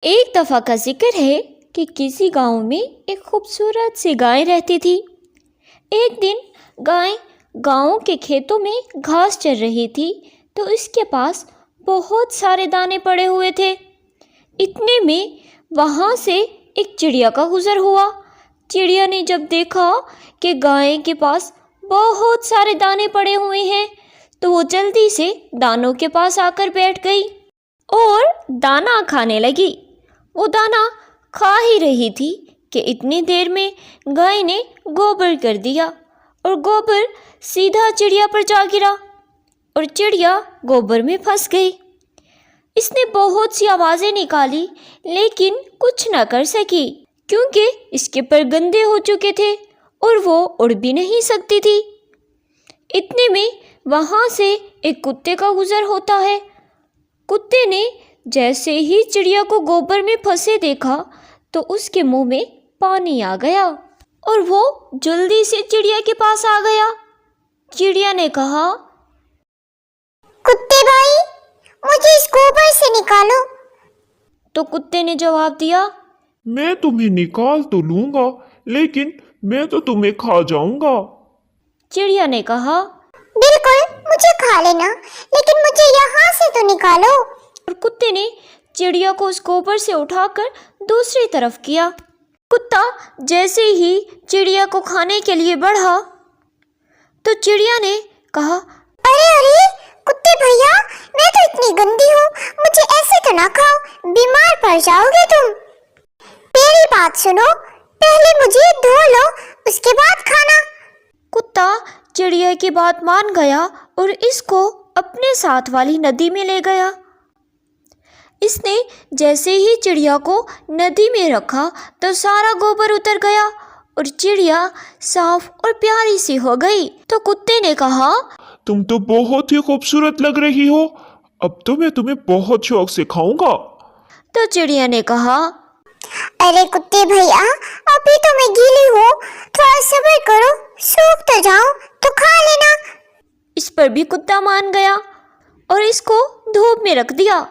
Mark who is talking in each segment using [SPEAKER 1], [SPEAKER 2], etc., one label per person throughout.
[SPEAKER 1] ایک دفعہ کا ذکر ہے کہ کسی گاؤں میں ایک خوبصورت سی گائے رہتی تھی۔ ایک دن گائے گاؤں کے کھیتوں میں گھاس چر رہی تھی تو اس کے پاس بہت سارے دانے پڑے ہوئے تھے۔ اتنے میں وہاں سے ایک چڑیا کا گزر ہوا۔ چڑیا نے جب دیکھا کہ گائے کے پاس بہت سارے دانے پڑے ہوئے ہیں تو وہ جلدی سے دانوں کے پاس آ کر بیٹھ گئی اور دانا کھانے لگی۔ وہ دانا کھا ہی رہی تھی کہ اتنی دیر میں گائے نے گوبر کر دیا اور گوبر سیدھا چڑیا پر جا گرا اور چڑیا گوبر میں پھنس گئی۔ اس نے بہت سی آوازیں نکالی لیکن کچھ نہ کر سکی کیونکہ اس کے پر گندے ہو چکے تھے اور وہ اڑ بھی نہیں سکتی تھی۔ اتنے میں وہاں سے ایک کتے کا گزر ہوتا ہے۔ کتے نے جیسے ہی چڑیا کو گوبر میں پھنسے دیکھا تو اس کے منہ میں پانی آ گیا اور وہ جلدی سے چڑیا کے پاس آ گیا۔ چڑیا نے کہا،
[SPEAKER 2] کتے بھائی، مجھے اس گوبر سے نکالو۔
[SPEAKER 1] تو کتے نے جواب دیا،
[SPEAKER 3] میں تمہیں نکال تو لوں گا لیکن میں تو تمہیں کھا جاؤں گا۔
[SPEAKER 1] چڑیا نے کہا،
[SPEAKER 2] بالکل مجھے کھا لینا لیکن مجھے یہاں سے تو نکالو۔
[SPEAKER 1] اور کتے نے چڑیا کو اس گوبر سے اٹھا کر دوسری طرف کیا۔ کتا جیسے ہی چڑیا کو کھانے کے لیے بڑھا تو چڑیا نے کہا،
[SPEAKER 2] ارے کتے بھیا، میں تو اتنی گندی ہوں، مجھے ایسے تو نہ کھاؤ، بیمار پڑ جاؤ گے تم۔ میری بات سنو، پہلے مجھے دھو لو اس کے بعد کھانا۔
[SPEAKER 1] کتا چڑیا کی بات مان گیا اور اس کو اپنے ساتھ والی ندی میں لے گیا۔ اس نے جیسے ہی چڑیا کو ندی میں رکھا تو سارا گوبر اتر گیا اور چڑیا صاف اور پیاری سی ہو گئی۔ تو کتے نے کہا،
[SPEAKER 3] تم تو بہت ہی خوبصورت لگ رہی ہو، اب تو میں تمہیں بہت شوق سے کھاؤں گا۔
[SPEAKER 1] تو چڑیا نے کہا،
[SPEAKER 2] ارے کتے بھیا، ابھی تو میں گیلی ہوں، تھوڑا صبر کرو، سوکھ تو جاؤں تو کھا لینا۔
[SPEAKER 1] اس پر بھی کتا مان گیا اور اس کو دھوپ میں رکھ دیا۔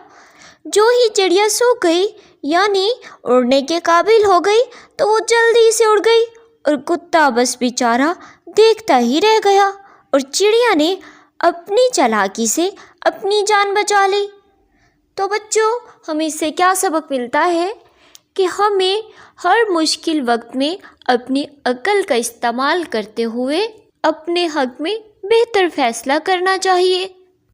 [SPEAKER 1] جو ہی چڑیا سوکھ گئی یعنی اڑنے کے قابل ہو گئی تو وہ جلدی سے اڑ گئی اور کتا بس بیچارہ دیکھتا ہی رہ گیا اور چڑیا نے اپنی چالاکی سے اپنی جان بچا لی۔ تو بچوں، ہمیں اس سے کیا سبق ملتا ہے کہ ہمیں ہر مشکل وقت میں اپنی عقل کا استعمال کرتے ہوئے اپنے حق میں بہتر فیصلہ کرنا چاہیے۔